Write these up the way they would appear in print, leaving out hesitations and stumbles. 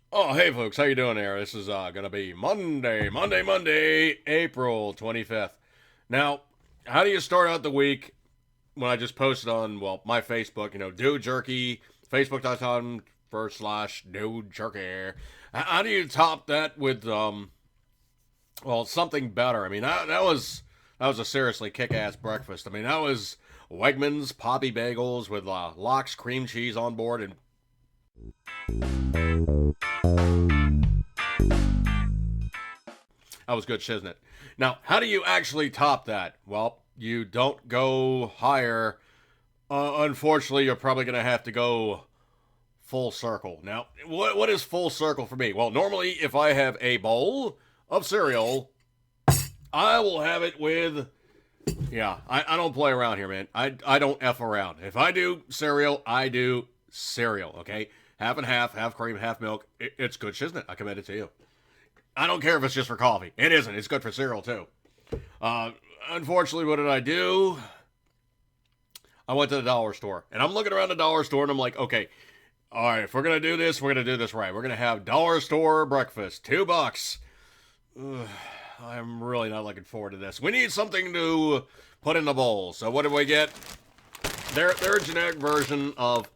Oh, hey folks, how you doing there? This is gonna be Monday, April 25th. Now, how do you start out the week when I just posted on, well, my Facebook, Dude Jerky, facebook.com/Dude Jerky. How do you top that with, well, something better? I mean, that was a seriously kick-ass breakfast. I mean, that was Wegmans Poppy Bagels with lox cream cheese on board and that was good shiznit. Now, how do you actually top that? Well, you don't go higher. Unfortunately, you're probably going to have to go full circle. Now, what is full circle for me? Well, normally, if I have a bowl of cereal, I will have it with. Yeah, I don't play around here, man. I don't F around. If I do cereal, I do cereal, okay? Half and half cream, half milk. It's good shiznit. I commend it to you. I don't care if it's just for coffee. It isn't. It's good for cereal too. Uh, Unfortunately, what did I do? I went to the dollar store, and I'm looking around the dollar store, and I'm like, okay, all right, if we're gonna do this, we're gonna do this right. We're gonna have dollar store breakfast, $2. Ugh, I'm really not looking forward to this. We need something to put in the bowl. So what did we get? Their generic version of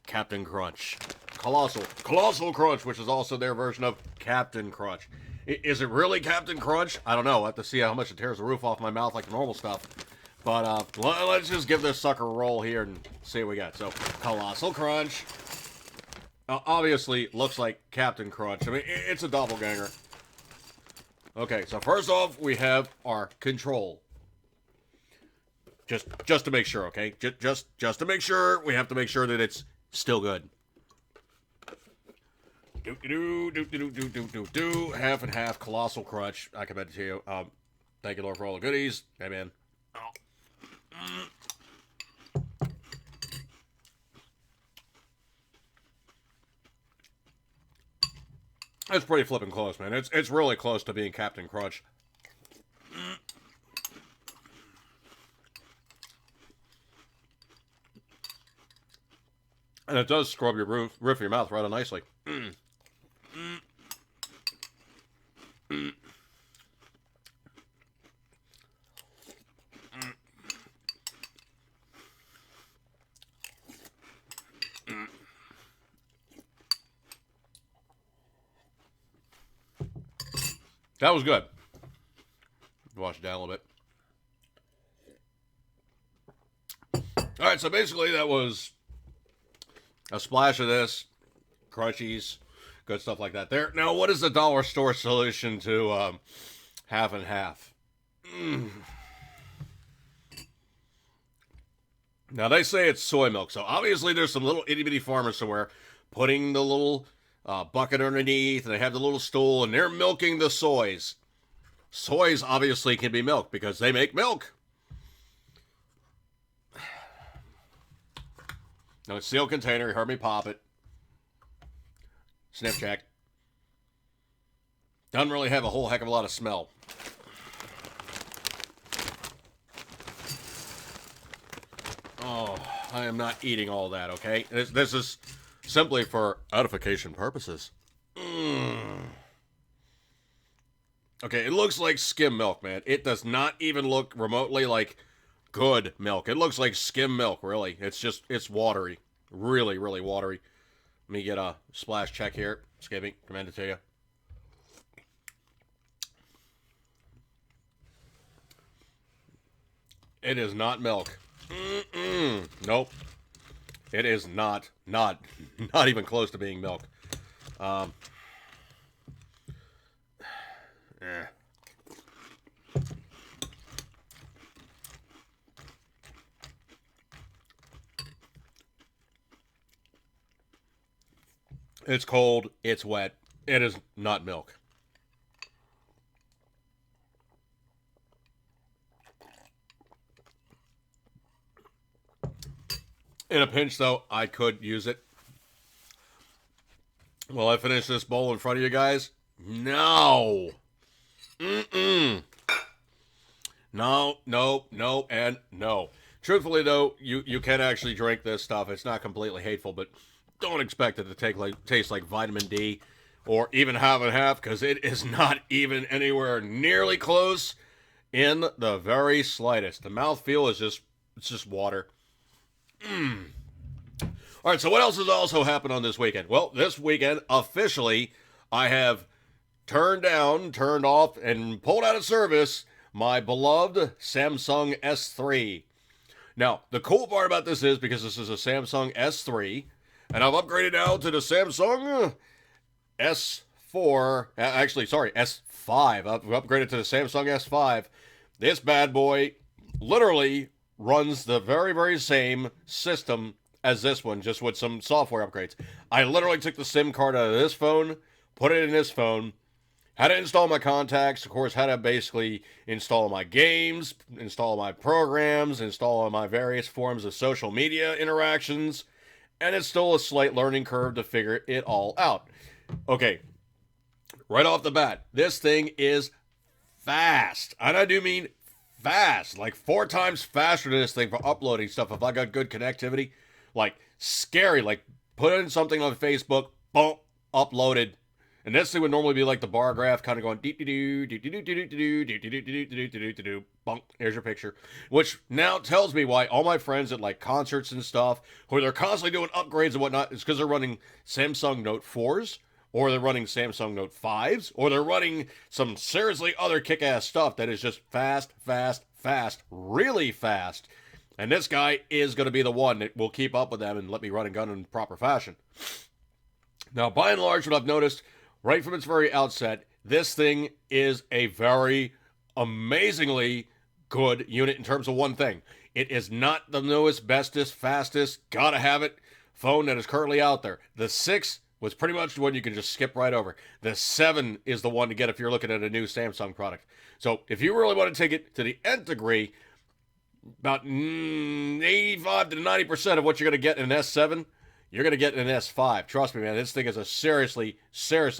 Captain Crunch. Colossal Crunch, which is also their version of Captain Crunch. Is it really Captain Crunch? I don't know. I have to see how much it tears the roof off my mouth like the normal stuff. But let's just give this sucker a roll here and see what we got. So, Colossal Crunch. Obviously, looks like Captain Crunch. I mean, it's a doppelganger. Okay, so first off, we have our control. Just to make sure, okay? Just to make sure, we have to make sure that it's still good. Do half and half colossal crunch. I commend it to you. Thank you, Lord, for all the goodies. Amen. That's pretty flipping close, man. It's really close to being Captain Crunch. And it does scrub your roof of your mouth rather nicely. That was good. Wash it down a little bit. All right, so basically that was a splash of this, crunchies, good stuff like that. There. Now, what is the dollar store solution to half and half? Now they say it's soy milk, so obviously there's some little itty bitty farmers somewhere putting the little bucket underneath, and they have the little stool, and they're milking the soys. Soys obviously can be milked because they make milk. Now it's sealed container. You heard me pop it. Sniff check. Doesn't really have a whole heck of a lot of smell. Oh, I am not eating all that, okay? This is simply for edification purposes. Okay, it looks like skim milk, man. It does not even look remotely like good milk. It looks like skim milk, really. It's watery. Really, really watery. Let me get a splash check here. Skipping, commend it to you. It is not milk. Nope. It is not even close to being milk. Um, eh. It's cold. It's wet. It is not milk. In a pinch, though, I could use it. Will I finish this bowl in front of you guys? No. Mm-mm. No, and no. Truthfully, though, you can actually drink this stuff. It's not completely hateful, but don't expect it to taste like vitamin D or even half and half, because it is not even anywhere nearly close in the very slightest. The mouthfeel is just water. All right, so what else has also happened on this weekend? Well, this weekend, officially, I have turned off, and pulled out of service my beloved Samsung S3. Now, the cool part about this is, because this is a Samsung S3, and I've upgraded now to the Samsung S4, S5. I've upgraded to the Samsung S5. This bad boy literally runs the very, very same system as this one, just with some software upgrades. I literally took the SIM card out of this phone, put it in this phone, had to install my contacts, of course, had to basically install my games, install my programs, install my various forms of social media interactions, and it's still a slight learning curve to figure it all out. Okay, right off the bat, this thing is fast. And I do mean fast, like 4 times faster than this thing for uploading stuff if I got good connectivity. Like, scary, like put in something on Facebook, boom, uploaded. And this thing would normally be like the bar graph, kind of going bonk. Here's your picture, which now tells me why all my friends at like concerts and stuff, where they're constantly doing upgrades and whatnot, is because they're running Samsung Note 4s, or they're running Samsung Note 5s, or they're running some seriously other kick-ass stuff that is just fast, really fast. And this guy is going to be the one that will keep up with them and let me run and gun in proper fashion. Now, by and large, what I've noticed right from its very outset, this thing is a very amazingly good unit in terms of one thing. It is not the newest, bestest, fastest, gotta have it phone that is currently out there. The 6 was pretty much the one you can just skip right over. The 7 is the one to get if you're looking at a new Samsung product. So if you really want to take it to the nth degree, about 85 to 90% of what you're going to get in an S7, you're going to get in an S5. Trust me, man, this thing is a seriously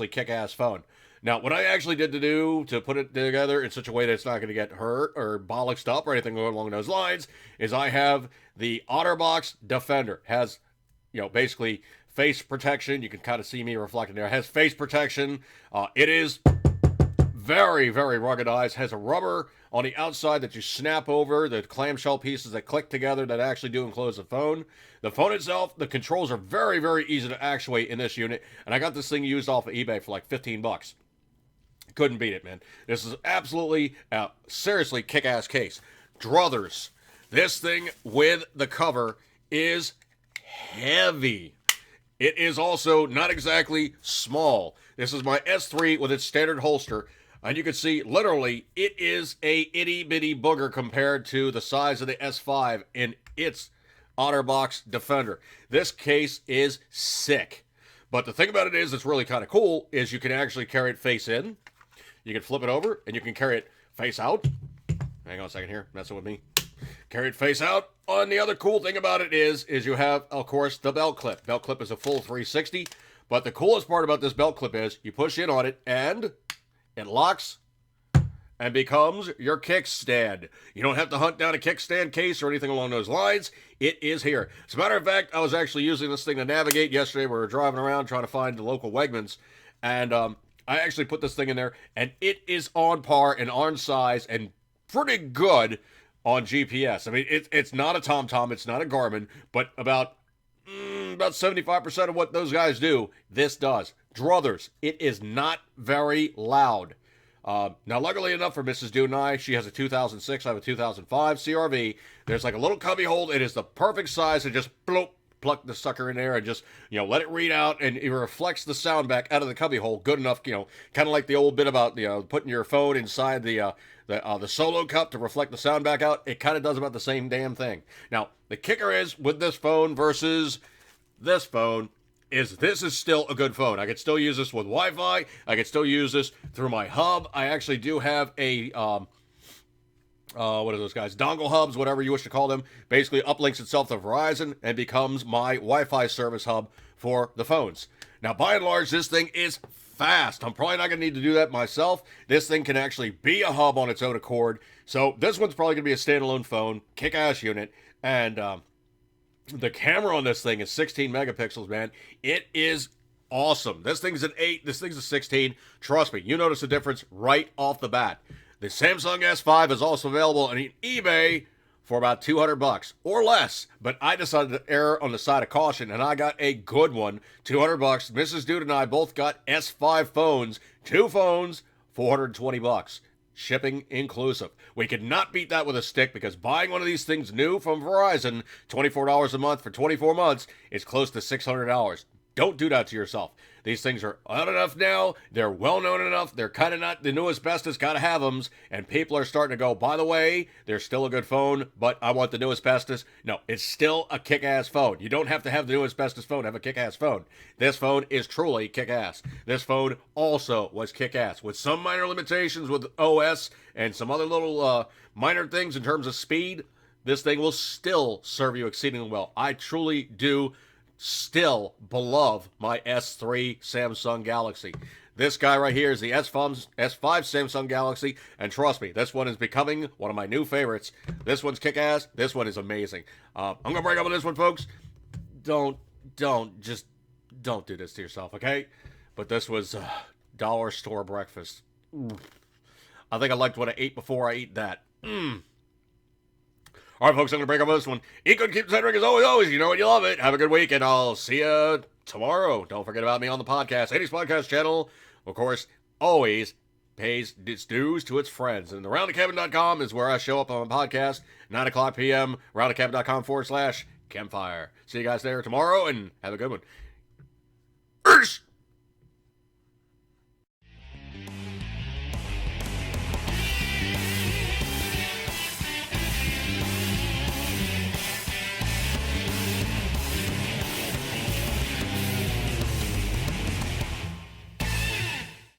kick-ass phone. Now, what I actually did to put it together in such a way that it's not going to get hurt or bollocksed up or anything along those lines, is I have the OtterBox Defender. Has, basically face protection. You can kind of see me reflecting there. It has face protection. It is very, very ruggedized. Has a rubber on the outside that you snap over, the clamshell pieces that click together that actually do enclose the phone. The phone itself, the controls are very, very easy to actuate in this unit, and I got this thing used off of eBay for like $15. Couldn't beat it, man. This is absolutely a seriously kick-ass case. Druthers. This thing with the cover is heavy. It is also not exactly small. This is my S3 with its standard holster. And you can see, literally, it is a itty-bitty booger compared to the size of the S5 in its OtterBox Defender. This case is sick. But the thing about it is, it's really kind of cool, is you can actually carry it face in. You can flip it over, and you can carry it face out. Hang on a second here, messing with me. Carry it face out. And the other cool thing about it is you have, of course, the belt clip. Belt clip is a full 360. But the coolest part about this belt clip is you push in on it, and it locks and becomes your kickstand. You don't have to hunt down a kickstand case or anything along those lines. It is here. As a matter of fact, I was actually using this thing to navigate yesterday. We were driving around trying to find the local Wegmans, and I actually put this thing in there, and it is on par and on size and pretty good on GPS. I mean, it's not a TomTom, it's not a Garmin, but about 75% of what those guys do, this does. Druthers, it is not very loud. Now, luckily enough for Mrs. Dune and I, she has a 2006, I have a 2005 CRV. There's like a little cubby hole. It is the perfect size to just bloop, pluck the sucker in there and just, let it read out, and it reflects the sound back out of the cubby hole good enough, kind of like the old bit about, putting your phone inside the solo cup to reflect the sound back out. It kind of does about the same damn thing. Now, the kicker is, with this phone versus this phone, this is still a good phone. I could still use this with Wi-Fi. I could still use this through my hub. I actually do have a, what are those guys? Dongle hubs, whatever you wish to call them. Basically uplinks itself to Verizon and becomes my Wi-Fi service hub for the phones. Now, by and large, this thing is fast. I'm probably not going to need to do that myself. This thing can actually be a hub on its own accord. So this one's probably going to be a standalone phone, kick-ass unit, and The camera on this thing is 16 megapixels, man. It is awesome. This thing's an 8, this thing's a 16. Trust me, you notice the difference right off the bat. The Samsung S5 is also available on eBay for about $200 or less, but I decided to err on the side of caution, and I got a good one, $200. Mrs. Dude and I both got S5 phones, 2 phones, $420. Shipping inclusive. We could not beat that with a stick because buying one of these things new from Verizon, $24 a month for 24 months, is close to $600. Don't do that to yourself. These things are out enough now. They're well known enough. They're kind of not the newest, bestest. Gotta have them. And people are starting to go, by the way, they're still a good phone, but I want the newest, bestest. No, it's still a kick-ass phone. You don't have to have the newest, bestest phone to have a kick-ass phone. This phone is truly kick-ass. This phone also was kick-ass with some minor limitations with OS and some other little minor things in terms of speed. This thing will still serve you exceedingly well. I truly do still beloved my S3 Samsung Galaxy. This guy right here is the S5 Samsung Galaxy, and trust me, this one is becoming one of my new favorites. This one's kick-ass. This one is amazing. I'm gonna break up on this one, folks. Don't do this to yourself, okay? But this was dollar store breakfast. I think I liked what I ate before I ate that. All right, folks, I'm going to break up this one. Eat good, keep Cedric as always. You know what, you love it. Have a good week, and I'll see you tomorrow. Don't forget about me on the podcast. 80s Podcast channel, of course, always pays its dues to its friends. And the roundthecabin.com is where I show up on my podcast, 9 o'clock p.m., roundthecabin.com/campfire. See you guys there tomorrow, and have a good one.